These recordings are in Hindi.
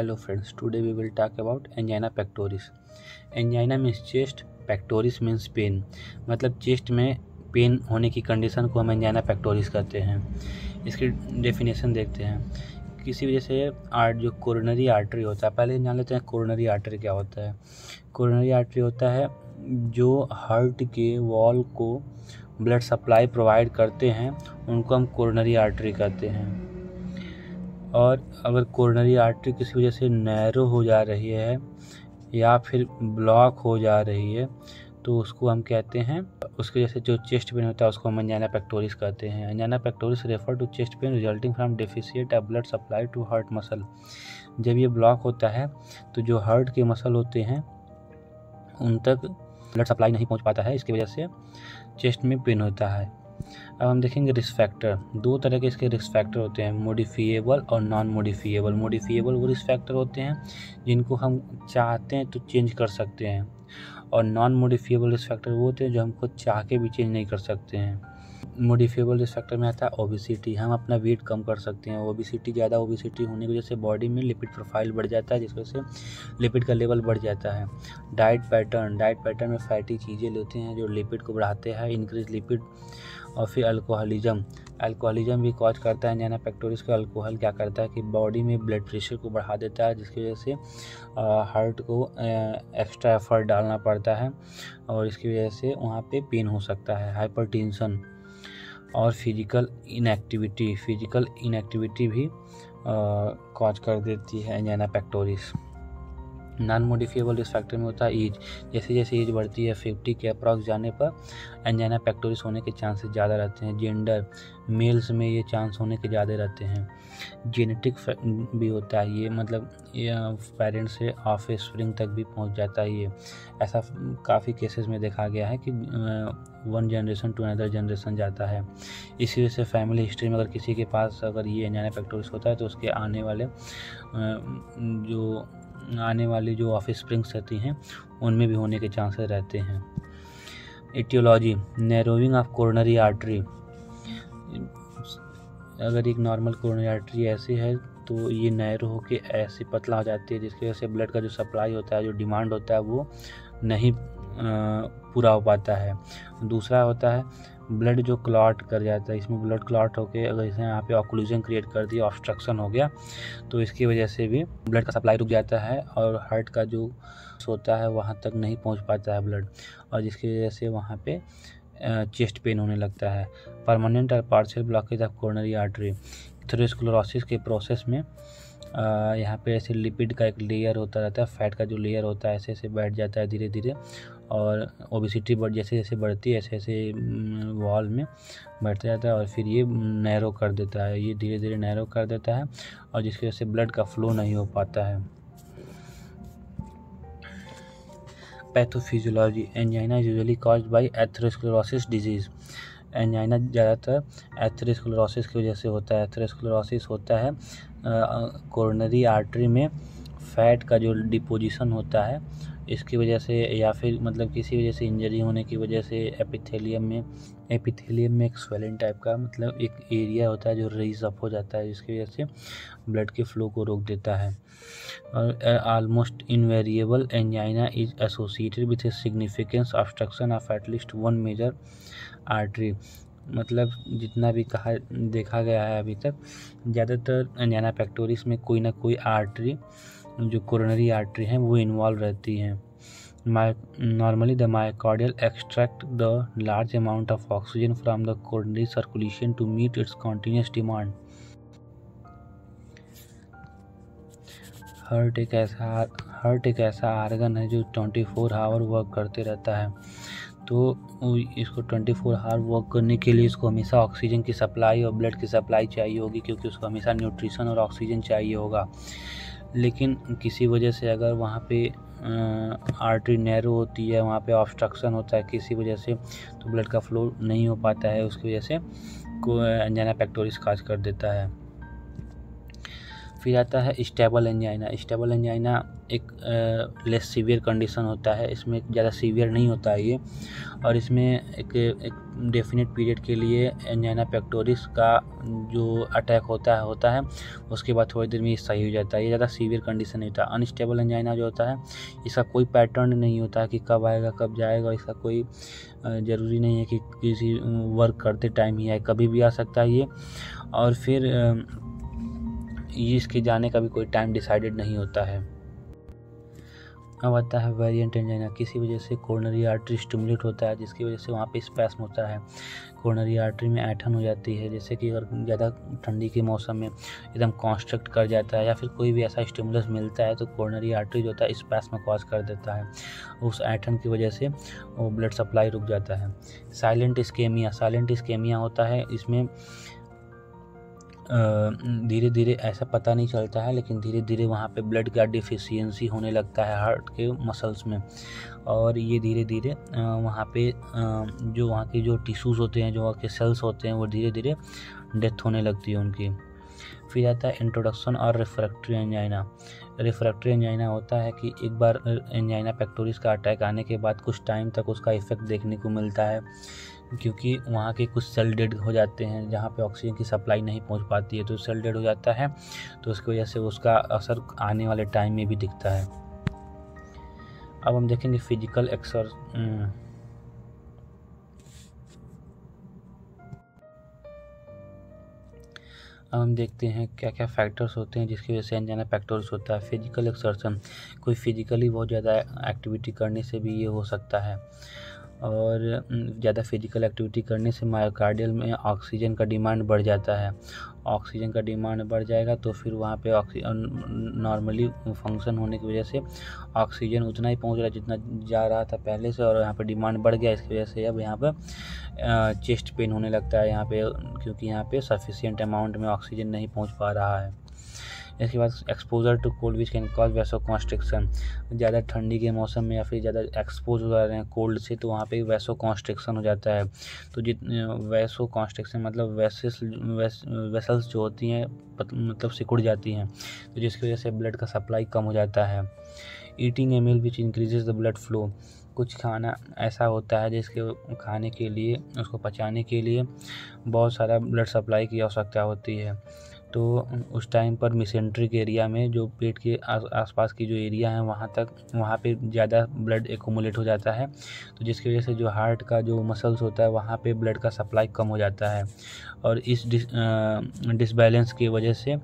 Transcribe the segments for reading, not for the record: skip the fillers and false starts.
Hello friends, today we will talk about angina pectoris. Angina means chest, pectoris means pain. मतलब चेस्ट में पेन होने की कंडीशन को हम एंजाइना पेक्टोरिस कहते हैं। इसकी डेफिनेशन देखते हैं। किसी वजह से जो कोरोनरी आर्टरी होता है, पहले जान लेते हैं कोरोनरी आर्टरी क्या होता है। कोरोनरी आर्टरी होता है जो हार्ट के वॉल को ब्लड सप्लाई प्रोवाइड करते हैं, उनको हम कोरोनरी आर्टरी कहते हैं। और अगर कोरोनरी आर्टरी किसी वजह से नैरो हो जा रही है या फिर ब्लॉक हो जा रही है तो उसको हम कहते हैं, उसके जैसे जो चेस्ट पेन होता है उसको हम एंजाइना पेक्टोरिस कहते हैं। Angina pectoris refer to chest pain resulting from deficient of blood supply to heart muscle. जब ये ब्लॉक होता है तो जो हार्ट के मसल होते हैं उन तक ब्लड सप्लाई नहीं पहुंच पाता है, इसकी वजह से चेस्ट में पेन होता है। अब हम देखेंगे रिस्क फैक्टर। दो तरह के इसके रिस्क फैक्टर होते हैं, मॉडिफिएबल और नॉन मॉडिफिएबल। मॉडिफिएबल वो रिस्क फैक्टर होते हैं जिनको हम चाहते हैं तो चेंज कर सकते हैं, और नॉन मॉडिफिएबल रिस्क फैक्टर वो होते हैं जो हमको चाह के भी चेंज नहीं कर सकते हैं। मॉडिफिएबल रिस्क फैक्टर में आता है ओबेसिटी। हम अपना वेट कम कर सकते हैं। ओबेसिटी, ज़्यादा ओबेसिटी होने की वजह से बॉडी में लिपिड प्रोफाइल बढ़ जाता है, जिसकी वजह से लिपिड का लेवल बढ़ जाता है। डाइट पैटर्न में फैटी चीज़ें लेते हैं जो लिपिड को बढ़ाते हैं, इंक्रीज लिपिड। और फिर अल्कोहलिज्म भी कॉज करता है एंजाइना पेक्टोरिस को। अल्कोहल क्या करता है कि बॉडी में ब्लड प्रेशर को बढ़ा देता है, जिसकी वजह से हार्ट को एक्स्ट्रा एफर्ट डालना पड़ता है और इसकी वजह से वहाँ पे पेन हो सकता है। हाइपरटेंशन और फिजिकल इनएक्टिविटी भी कॉज कर देती है angina pectoris. Non modifiable risk factor में होता है एज। जैसे जैसे एज बढ़ती है 50 के अप्रॉक्स जाने पर एंजाइना पेक्टोरिस होने के चांसेस ज़्यादा रहते हैं। जेंडर, मेल्स में ये चांस होने के ज़्यादा रहते हैं। जेनेटिक भी होता है ये, मतलब पेरेंट्स से ऑफ स्प्रिंग तक भी पहुंच जाता है ये। ऐसा काफ़ी केसेस में देखा गया है कि one generation to another generation जाता है। इसी वजह से फैमिली हिस्ट्री में अगर किसी के पास अगर ये एंजाइना पेक्टोरिस होता है तो उसके आने वाली जो ऑफ स्प्रिंग्स रहती हैं उनमें भी होने के चांसेस रहते हैं। Aetiology, narrowing of coronary artery. अगर एक नॉर्मल कोरोनरी आर्टरी ऐसी है तो ये नैरो होके ऐसी पतला हो जाती है, जिसकी वजह से ब्लड का जो सप्लाई होता है, जो डिमांड होता है, वो नहीं पूरा हो पाता है। दूसरा होता है ब्लड जो क्लॉट कर जाता है। इसमें ब्लड क्लॉट होके अगर इसे यहाँ पे ऑक्लूजन क्रिएट कर दिया, ऑब्स्ट्रक्शन हो गया, तो इसकी वजह से भी ब्लड का सप्लाई रुक जाता है और हार्ट का जो होता है वहाँ तक नहीं पहुँच पाता है ब्लड, और जिसकी वजह से वहाँ पे चेस्ट पेन होने लगता है। परमानेंट और partial blockage of coronary artery. Atherosclerosis के प्रोसेस में यहाँ पे ऐसे लिपिड का एक लेयर होता रहता है, फैट का जो लेयर होता है ऐसे ऐसे बैठ जाता है धीरे धीरे, और ओबेसिटी जैसे जैसे बढ़ती है ऐसे ऐसे वॉल में बढ़ता जाता है और फिर ये नैरो कर देता है, ये धीरे धीरे नैरो कर देता है, और जिसकी वजह से ब्लड का फ्लो नहीं हो पाता है। Pathophysiology, angina is usually caused by atherosclerosis disease. Angina ज़्यादातर एथेरोस्क्लेरोसिस की वजह से होता है। एथेरोस्क्लेरोसिस होता है कोरोनरी आर्टरी में फैट का जो डिपोजिशन होता है इसकी वजह से, या फिर मतलब किसी वजह से इंजरी होने की वजह से एपिथेलियम में एक स्वेलिंग टाइप का मतलब एक एरिया होता है जो रेज अप हो जाता है, जिसकी वजह से ब्लड के फ्लो को रोक देता है। और almost invariable angina is associated with a significance obstruction of at least one major artery. मतलब जितना भी देखा गया है अभी तक, ज़्यादातर एंजाइना पेक्टोरिस में कोई ना कोई आर्टरी जो कोरोनरी आर्टरी हैं वो इन्वॉल्व रहती हैं। Normally the myocardial extract the large amount of oxygen from the coronary circulation to meet its continuous demand. Heart एक ऐसा आर्गन है जो 24 आवर वर्क करते रहता है, तो इसको 24 आवर वर्क करने के लिए इसको हमेशा ऑक्सीजन की सप्लाई और ब्लड की सप्लाई चाहिए होगी, क्योंकि उसको हमेशा न्यूट्रिशन और ऑक्सीजन चाहिए होगा। लेकिन किसी वजह से अगर वहाँ पे आर्टरी नैरो होती है, वहाँ पे ऑब्स्ट्रक्शन होता है किसी वजह से, तो ब्लड का फ्लो नहीं हो पाता है, उसकी वजह से एंजाइना पेक्टोरिस कॉज कर देता है। फिर आता है स्टेबल एंजाइना। स्टेबल एंजाइना एक लेस सीवियर कंडीशन होता है, इसमें ज़्यादा सीवियर नहीं होता है ये, और इसमें एक डेफिनेट पीरियड के लिए एंजाइना पेक्टोरिस का जो अटैक होता है उसके बाद थोड़ी देर में ये सही हो जाता है। ये ज़्यादा सीवियर कंडीशन नहीं होता। अनस्टेबल एंजाइना जो होता है इसका कोई पैटर्न नहीं होता है कि कब आएगा कब जाएगा, इसका कोई ज़रूरी नहीं है कि किसी वर्क करते टाइम ही आए, कभी भी आ सकता है ये। और फिर ये इसके जाने का भी कोई टाइम डिसाइडेड नहीं होता है। अब आता है वेरिएंट एंजाइना। किसी वजह से कोरोनरी आर्टरी स्टिमुलेट होता है जिसकी वजह से वहाँ पे स्पैस्म होता है, कोरोनरी आर्टरी में ऐंठन हो जाती है, जैसे कि अगर ज़्यादा ठंडी के मौसम में एकदम कॉन्स्ट्रक्ट कर जाता है या फिर कोई भी ऐसा स्टिमुलस मिलता है तो कोरोनरी आर्टरी जो होता है स्पैस्म कॉज कर देता है, उस ऐंठन की वजह से वो ब्लड सप्लाई रुक जाता है। Silent ischaemia. साइलेंट इस्केमिया होता है, इसमें धीरे धीरे ऐसा पता नहीं चलता है लेकिन धीरे धीरे वहाँ पे ब्लड का डिफिशियंसी होने लगता है हार्ट के मसल्स में, और ये धीरे धीरे वहाँ पे जो वहाँ के जो टिश्यूज़ होते हैं, जो वहाँ के सेल्स होते हैं, वो धीरे धीरे डेथ होने लगती है उनकी। फिर आता है इंट्रोडक्शन और रिफ्रैक्टरी एंजाइना। रिफ्रैक्टरी एंजाइना होता है कि एक बार एंजाइना पेक्टोरिस का अटैक आने के बाद कुछ टाइम तक उसका इफेक्ट देखने को मिलता है, क्योंकि वहाँ के कुछ सेल डेड हो जाते हैं जहाँ पे ऑक्सीजन की सप्लाई नहीं पहुँच पाती है, तो सेल डेड हो जाता है, तो उसकी वजह से उसका असर आने वाले टाइम में भी दिखता है। अब हम देखेंगे फिजिकल अब हम देखते हैं क्या क्या फैक्टर्स होते हैं जिसकी वजह से एंजाइना पेक्टोरिस होता है। फिजिकल एक्सर्शन, कोई फिजिकली बहुत ज़्यादा एक्टिविटी करने से भी ये हो सकता है, और ज़्यादा फिजिकल एक्टिविटी करने से मायोकार्डियल में ऑक्सीजन का डिमांड बढ़ जाता है। ऑक्सीजन का डिमांड बढ़ जाएगा तो फिर वहाँ पे नॉर्मली फंक्शन होने की वजह से ऑक्सीजन उतना ही पहुँच रहा है जितना जा रहा था पहले से, और यहाँ पे डिमांड बढ़ गया, इसकी वजह से अब यहाँ पे चेस्ट पेन होने लगता है यहाँ पे, क्योंकि यहाँ पे सफिशिएंट अमाउंट में ऑक्सीजन नहीं पहुँच पा रहा है। इसके बाद exposure to cold which can cause vasoconstriction. ज़्यादा ठंडी के मौसम में या फिर ज़्यादा एक्सपोज हो रहे हैं कोल्ड से तो वहाँ पे वैसोकॉन्स्ट्रिक्शन हो जाता है। तो वैसोकॉन्स्ट्रिक्शन मतलब वेसल्स जो होती हैं मतलब सिकुड़ जाती हैं, तो जिसकी वजह से ब्लड का सप्लाई कम हो जाता है। Eating a meal which increases the blood flow. कुछ खाना ऐसा होता है जिसके खाने के लिए, उसको पचाने के लिए बहुत सारा ब्लड सप्लाई की आवश्यकता होती है, तो उस टाइम पर मिसेंट्रिक एरिया में जो पेट के आसपास की जो एरिया है वहाँ पे ज़्यादा ब्लड एक्यूमुलेट हो जाता है, तो जिसकी वजह से जो हार्ट का जो मसल्स होता है वहाँ पे ब्लड का सप्लाई कम हो जाता है, और इस डिसबैलेंस की वजह से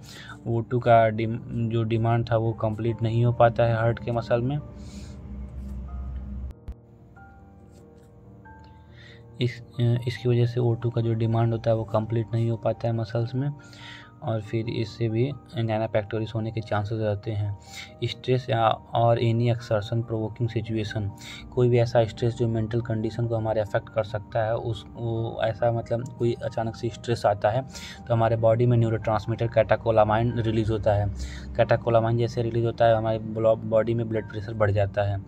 O2 का जो डिमांड था वो कंप्लीट नहीं हो पाता है हार्ट के मसल में। इसकी वजह से O2 का जो डिमांड होता है वो कंप्लीट नहीं हो पाता है मसल्स में, और फिर इससे भी एंजाइना पेक्टोरिस होने के चांसेस रहते हैं। स्ट्रेस और एनी एक्सर्शन प्रोवोकिंग सिचुएशन। कोई भी ऐसा स्ट्रेस जो मेंटल कंडीशन को हमारे अफेक्ट कर सकता है, वो ऐसा मतलब कोई अचानक से स्ट्रेस आता है तो हमारे बॉडी में न्यूरोट्रांसमीटर कैटाकोलामाइन रिलीज़ होता है। कैटाकोलामाइन जैसे रिलीज़ होता है हमारे बॉडी में ब्लड प्रेशर बढ़ जाता है।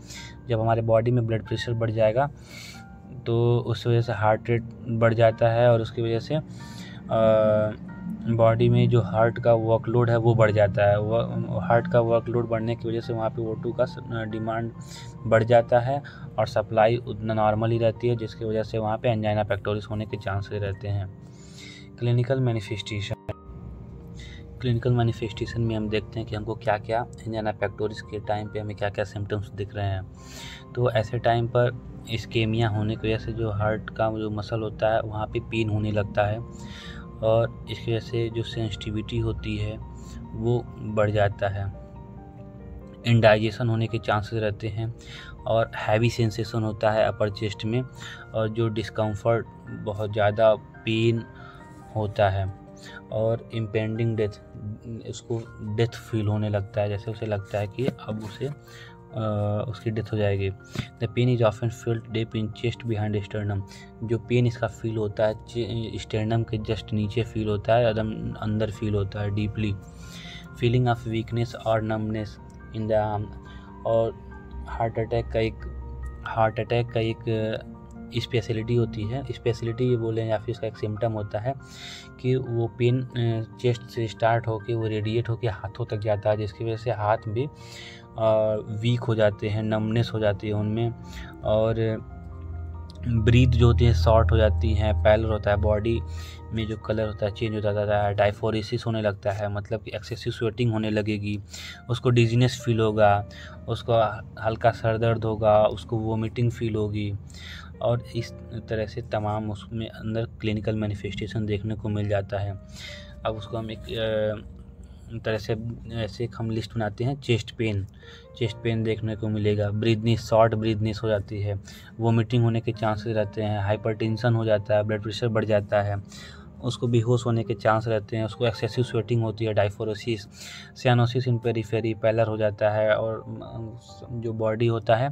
जब हमारे बॉडी में ब्लड प्रेशर बढ़ जाएगा तो उस वजह से हार्ट रेट बढ़ जाता है, और उसकी वजह से बॉडी में जो हार्ट का वर्कलोड है वो बढ़ जाता है। हार्ट का वर्कलोड बढ़ने की वजह से वहाँ पे O2 का डिमांड बढ़ जाता है और सप्लाई उतना नॉर्मल ही रहती है, जिसकी वजह से वहाँ पे एंजाइना पेक्टोरिस होने के चांसेस रहते हैं। क्लिनिकल मैनिफेस्टेशन में हम देखते हैं कि हमको क्या क्या एंजाइना पेक्टोरिस के टाइम पे हमें क्या क्या सिम्टम्स दिख रहे हैं। तो ऐसे टाइम पर इस्केमिया होने की वजह से जो हार्ट का जो मसल होता है वहाँ पे पेन होने लगता है, और इसकी वजह से जो सेंसिटिविटी होती है वो बढ़ जाता है। इंडाइजेशन होने के चांसेस रहते हैं, और हैवी सेंसेशन होता है अपर चेस्ट में, और जो डिस्कम्फर्ट बहुत ज़्यादा पेन होता है, और इम्पेंडिंग डेथ, उसको डेथ फील होने लगता है, जैसे उसे लगता है कि अब उसकी डेथ हो जाएगी। The pain is often felt deep in chest behind sternum. जो पेन इसका फील होता है स्टर्नम के जस्ट नीचे फील होता है, एकदम अंदर फील होता है डीपली। फीलिंग ऑफ वीकनेस और नमनेस इन द आर्म। और हार्ट अटैक का एक स्पेशलिटी होती है, स्पेशलिटी ये बोलें या फिर उसका एक सिम्टम होता है कि वो पेन चेस्ट से स्टार्ट होके वो रेडिएट होके हाथों तक जाता है, जिसकी वजह से हाथ भी वीक हो जाते हैं, नमनेस हो जाती है उनमें, और ब्रीथ जो होती है शॉर्ट हो जाती हैं, पैलर होता है, बॉडी में जो कलर होता है चेंज हो जाता है, डायफोरेसिस होने लगता है, मतलब कि एक्सेसिव स्वेटिंग होने लगेगी, उसको डिजीनेस फील होगा, उसको हल्का सर दर्द होगा, उसको वोमिटिंग फील होगी, और इस तरह से तमाम उसमें अंदर क्लिनिकल मैनिफेस्टेशन देखने को मिल जाता है। अब उसको हम एक तरह से ऐसे हम लिस्ट बनाते हैं। चेस्ट पेन देखने को मिलेगा, ब्रीथनेस, शॉर्ट ब्रीथनेस हो जाती है, वोमिटिंग होने के चांसेस रहते हैं, हाइपरटेंशन हो जाता है, ब्लड प्रेशर बढ़ जाता है, उसको बेहोश होने के चांस रहते हैं, उसको एक्सेसिव स्वेटिंग होती है, डायफोरोसिस, सियानोसिस इन पेरिफेरी, पैलर हो जाता है, और जो बॉडी होता है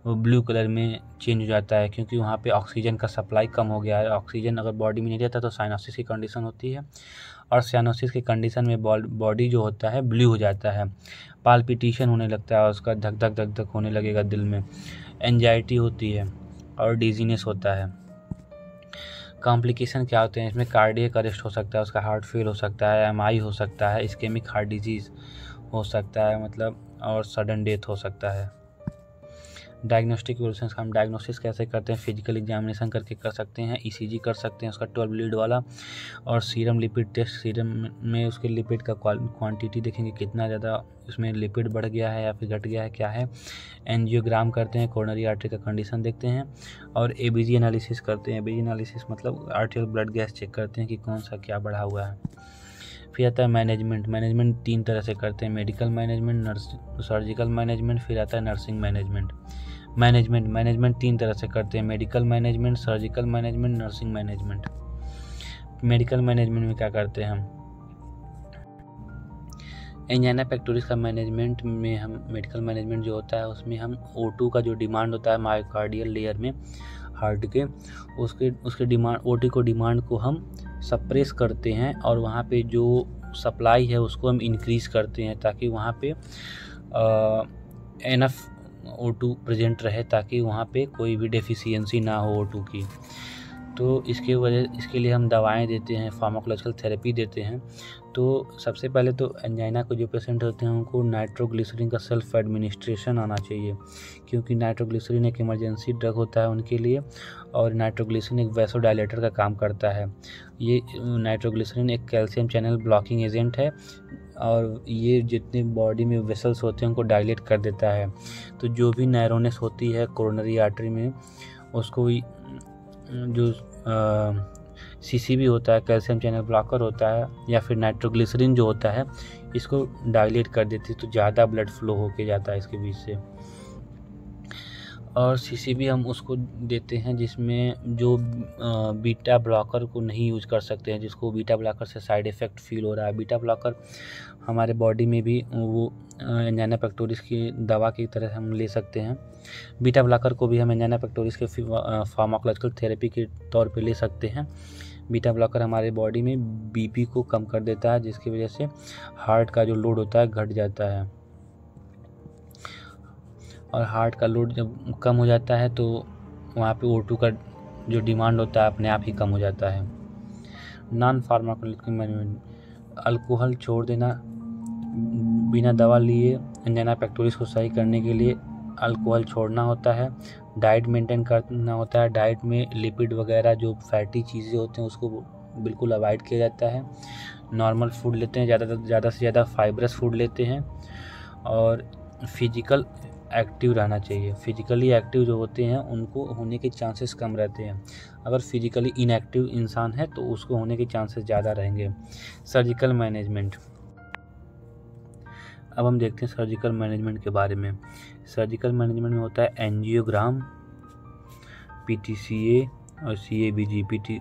वो ब्लू कलर में चेंज हो जाता है, क्योंकि वहाँ पे ऑक्सीजन का सप्लाई कम हो गया है। ऑक्सीजन अगर बॉडी में नहीं रहता तो साइनोसिस की कंडीशन होती है, और सियानोसिस की कंडीशन में बॉडी जो होता है ब्लू हो जाता है, पाल्पिटेशन होने लगता है, उसका धक धक होने लगेगा दिल में, एंजाइटी होती है, और डिजीनेस होता है। कॉम्प्लिकेशन क्या होते हैं इसमें? कार्डियक अरेस्ट हो सकता है, उसका हार्ट फेल हो सकता है, एमआई हो सकता है, इस्केमिक हार्ट डिजीज़ हो सकता है, मतलब, और सडन डेथ हो सकता है। डायग्नोस्टिक इवोल्यूशन, हम डायग्नोसिस कैसे करते हैं? फिजिकल एग्जामिनेशन करके कर सकते हैं, ईसीजी कर सकते हैं उसका 12 लीड वाला, और सीरम लिपिड टेस्ट, सीरम में उसके लिपिड का क्वांटिटी देखेंगे कितना ज़्यादा उसमें लिपिड बढ़ गया है या फिर घट गया है, क्या है। एंजियोग्राम करते हैं, कोरोनरी आर्टरी का कंडीशन देखते हैं, और एबीजी एनालिसिस करते हैं। एबीजी एनालिसिस मतलब आर्टियल ब्लड गैस चेक करते हैं कि कौन सा क्या बढ़ा हुआ है। फिर आता है मैनेजमेंट 3 तरह से करते हैं, मेडिकल मैनेजमेंट, सर्जिकल मैनेजमेंट, फिर आता है नर्सिंग मैनेजमेंट। मैनेजमेंट 3 तरह से करते हैं, medical management, surgical management, nursing management. Medical management में क्या करते हैं हम? एंजाइना पेक्टोरिस का मैनेजमेंट में हम, मेडिकल मैनेजमेंट जो होता है उसमें हम O2 का जो डिमांड होता है मायोकार्डियल लेयर में हार्ट के, उसके डिमांड, O2 को डिमांड को हम सप्रेस करते हैं, और वहाँ पे जो सप्लाई है उसको हम इंक्रीज़ करते हैं, ताकि वहाँ पे एनफ O2 प्रेजेंट रहे, ताकि वहाँ पे कोई भी डेफिशिएंसी ना हो O2 की। तो इसके लिए हम दवाएं देते हैं, फार्माकोलॉजिकल थेरेपी देते हैं। तो सबसे पहले तो एंजाइना को जो पेशेंट होते हैं उनको नाइट्रोग्लिसरीन का सेल्फ एडमिनिस्ट्रेशन आना चाहिए, क्योंकि नाइट्रोग्लिसरीन एक इमरजेंसी ड्रग होता है उनके लिए, और नाइट्रोग्लिसरीन एक वैसोडाइलेटर का काम करता है। ये नाइट्रोग्लिसरीन एक कैल्शियम चैनल ब्लॉकिंग एजेंट है, और ये जितने बॉडी में वेसल्स होते हैं उनको डायलेट कर देता है। तो जो भी नैरोनेस होती है कोरोनरी आर्टरी में, उसको जो सीसीबी होता है, कैल्शियम चैनल ब्लॉकर होता है, या फिर नाइट्रोग्लिसरीन जो होता है, इसको डायलेट कर देती है, तो ज़्यादा ब्लड फ्लो होके जाता है इसके बीच से। और सीसीबी हम उसको देते हैं जिसमें जो बीटा ब्लॉकर को नहीं यूज कर सकते हैं, जिसको बीटा ब्लॉकर से साइड इफ़ेक्ट फील हो रहा है। बीटा ब्लॉकर हमारे बॉडी में भी वो एंजाइना पेक्टोरिस की दवा की तरह हम ले सकते हैं। बीटा ब्लॉकर को भी हम एंजाइना पेक्टोरिस के फार्माकोलॉजिकल थेरेपी के तौर पे ले सकते हैं। बीटा ब्लॉकर हमारे बॉडी में बीपी को कम कर देता है, जिसकी वजह से हार्ट का जो लोड होता है घट जाता है, और हार्ट का लोड जब कम हो जाता है तो वहाँ पे O2 का जो डिमांड होता है अपने आप ही कम हो जाता है। नॉन फार्माकोलॉजिकल मैनेजमेंट, अल्कोहल छोड़ देना, बिना दवा लिए एंजाइना पेक्टोरिस को सही करने के लिए अल्कोहल छोड़ना होता है। डाइट मेंटेन करना होता है, डाइट में लिपिड वगैरह जो फैटी चीज़ें होते हैं उसको बिल्कुल अवॉइड किया जाता है। नॉर्मल फूड लेते हैं, ज़्यादा से ज़्यादा फाइब्रस फूड लेते हैं, और फिजिकल एक्टिव रहना चाहिए। फिजिकली एक्टिव जो होते हैं उनको होने के चांसेस कम रहते हैं, अगर फिजिकली इनएक्टिव इंसान है तो उसको होने के चांसेस ज़्यादा रहेंगे। सर्जिकल मैनेजमेंट, अब हम देखते हैं सर्जिकल मैनेजमेंट के बारे में। सर्जिकल मैनेजमेंट में होता है एंजियोग्राम, PTCA और CABG।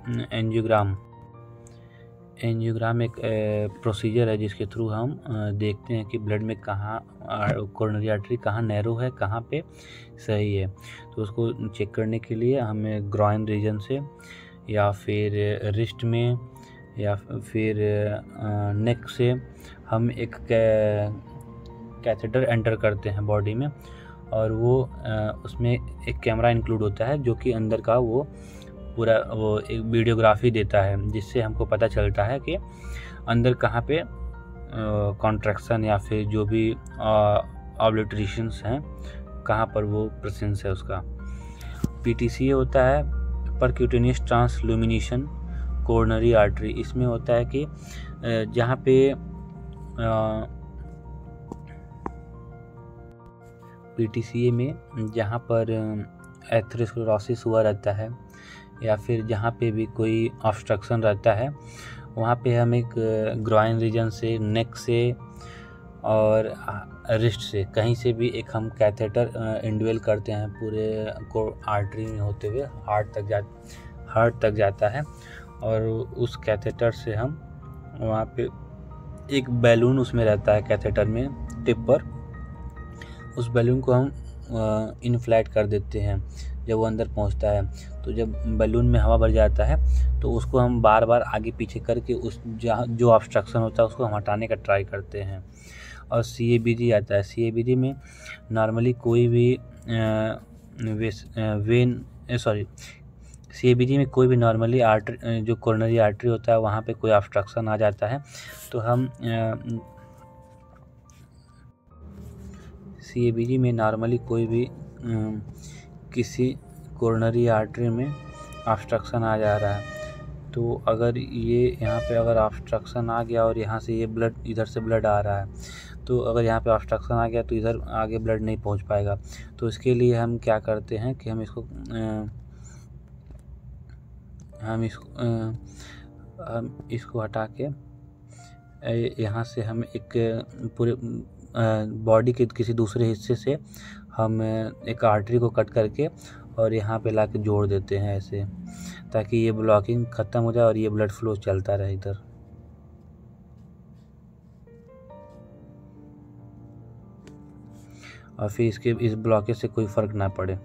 एंजियोग्राम एक प्रोसीजर है जिसके थ्रू हम देखते हैं कि ब्लड में कहाँ कोरोनरी आर्टरी कहाँ नैरो है, कहाँ पे सही है। तो उसको चेक करने के लिए हमें ग्रॉइन रीजन से, या फिर रिस्ट में, या फिर नेक से हम एक कैथेटर एंटर करते हैं बॉडी में, और वो उसमें एक कैमरा इंक्लूड होता है जो कि अंदर का वो पूरा वो एक वीडियोग्राफी देता है, जिससे हमको पता चलता है कि अंदर कहाँ पे कॉन्ट्रैक्शन या फिर जो भी ऑब्लिटरेशंस हैं कहाँ पर वो प्रेजेंस है उसका। PTCA होता है परक्यूटेनियस ट्रांसल्यूमिनेशन कोरोनरी आर्टरी। इसमें होता है कि जहाँ पे PTCA में जहाँ पर एथेरोस्क्लेरोसिस हुआ रहता है या फिर जहाँ पे भी कोई ऑब्स्ट्रक्शन रहता है, वहाँ पे हम एक ग्रॉइन रीजन से, नेक से और रिस्ट से कहीं से भी एक हम कैथेटर इंडवेल करते हैं पूरे को आर्टरी में होते हुए हार्ट तक जाता है। और उस कैथेटर से हम वहाँ पे एक बैलून उसमें रहता है कैथेटर में टिप पर, उस बैलून को हम इन्फ्लेट कर देते हैं जब वो अंदर पहुंचता है। तो जब बैलून में हवा भर जाता है तो उसको हम बार बार आगे पीछे करके उस जहाँ जो ऑब्स्ट्रक्शन होता है उसको हम हटाने का ट्राई करते हैं। और CABG आता है। CABG में नॉर्मली कोई भी CABG में कोई भी नॉर्मली आर्टरी जो कोरोनरी आर्टरी होता है वहाँ पे कोई ऑब्स्ट्रक्शन आ जाता है तो हम CABG में नॉर्मली कोई भी किसी कोरोनरी आर्टरी में ऑब्स्ट्रक्शन आ जा रहा है तो अगर ये यहाँ पे अगर ऑब्स्ट्रक्शन आ गया और यहाँ से ये ब्लड इधर से ब्लड आ रहा है तो अगर यहाँ पे ऑब्स्ट्रक्शन आ गया तो इधर आगे ब्लड नहीं पहुँच पाएगा। तो इसके लिए हम क्या करते हैं कि हम इसको हटा के यहाँ से हम एक पूरे बॉडी के किसी दूसरे हिस्से से हम एक आर्टरी को कट करके और यहाँ पे ला के जोड़ देते हैं ऐसे, ताकि ये ब्लॉकिंग ख़त्म हो जाए और ये ब्लड फ्लो चलता रहे इधर। और फिर इस ब्लॉकेज से कोई फ़र्क ना पड़े।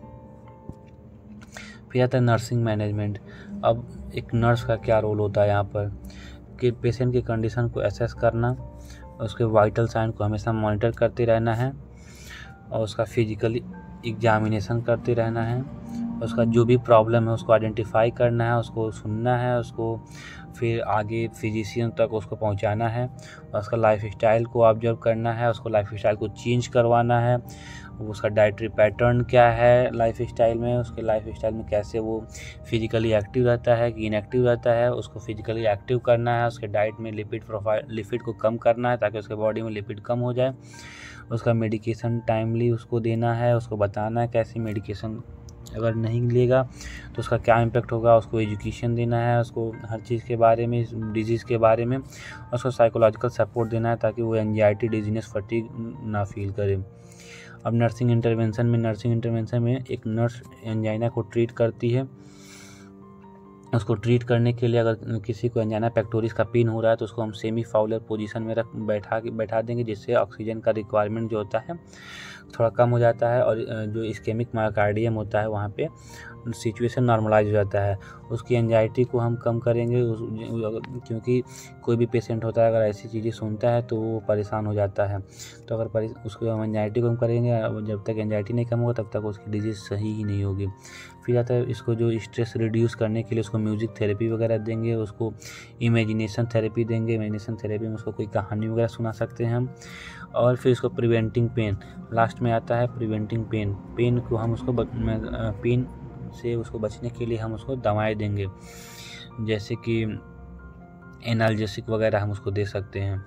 फिर आता है नर्सिंग मैनेजमेंट। अब एक नर्स का क्या रोल होता है यहाँ पर कि पेशेंट की कंडीशन को एसेस करना, उसके वाइटल साइन को हमेशा मॉनिटर करते रहना है और उसका फिजिकली एग्जामिनेशन करते रहना है। उसका जो भी प्रॉब्लम है उसको आइडेंटिफाई करना है, उसको सुनना है, उसको फिर आगे फिजिशियन तक उसको पहुंचाना है। और उसका लाइफ स्टाइल को ऑब्जर्व करना है, उसको लाइफ स्टाइल को चेंज करवाना है। उसका डाइटरी पैटर्न क्या है लाइफ स्टाइल में, उसके लाइफ स्टाइल में कैसे वो फिजिकली एक्टिव रहता है कि इनएक्टिव रहता है, उसको फिजिकली एक्टिव करना है। उसके डाइट में लिपिड को कम करना है ताकि उसके बॉडी में लिपिड कम हो जाए। उसका मेडिकेशन टाइमली उसको देना है, उसको बताना है कैसे मेडिकेशन अगर नहीं लेगा तो उसका क्या इम्पेक्ट होगा। उसको एजुकेशन देना है, उसको हर चीज़ के बारे में, इस डिजीज़ के बारे में, उसको साइकोलॉजिकल सपोर्ट देना है ताकि वो एंजाइटी, डिजीनेस, फटीग ना फील करे। अब नर्सिंग इंटरवेंशन में एक नर्स एंजाइना को ट्रीट करती है। उसको ट्रीट करने के लिए अगर किसी को एंजाइना पेक्टोरिस का पेन हो रहा है तो उसको हम सेमी फाउलर पोजीशन में बैठा देंगे, जिससे ऑक्सीजन का रिक्वायरमेंट जो होता है थोड़ा कम हो जाता है और जो इस्केमिक मायोकार्डियम होता है वहाँ पे सिचुएशन नॉर्मलाइज हो जाता है। उसकी एंजाइटी को हम कम करेंगे क्योंकि कोई भी पेशेंट होता है अगर ऐसी चीज़ें सुनता है तो वो परेशान हो जाता है। तो अगर उसको हम एंजाइटी को कम करेंगे, जब तक एंजाइटी नहीं कम होगा तब तक उसकी डिजीज़ सही ही नहीं होगी। फिर आता है इसको जो स्ट्रेस रिड्यूस करने के लिए उसको म्यूज़िक थेरेपी वगैरह देंगे, उसको इमेजिनेशन थेरेपी देंगे। इमेजिनेशन थेरेपी में उसको कोई कहानी वगैरह सुना सकते हैं हम। और फिर इसको प्रिवेंटिंग पेन, लास्ट में आता है प्रिवेंटिंग पेन को हम उसको पेन से उसको बचने के लिए हम उसको दवाएं देंगे, जैसे कि एनाल्जेसिक वगैरह हम उसको दे सकते हैं।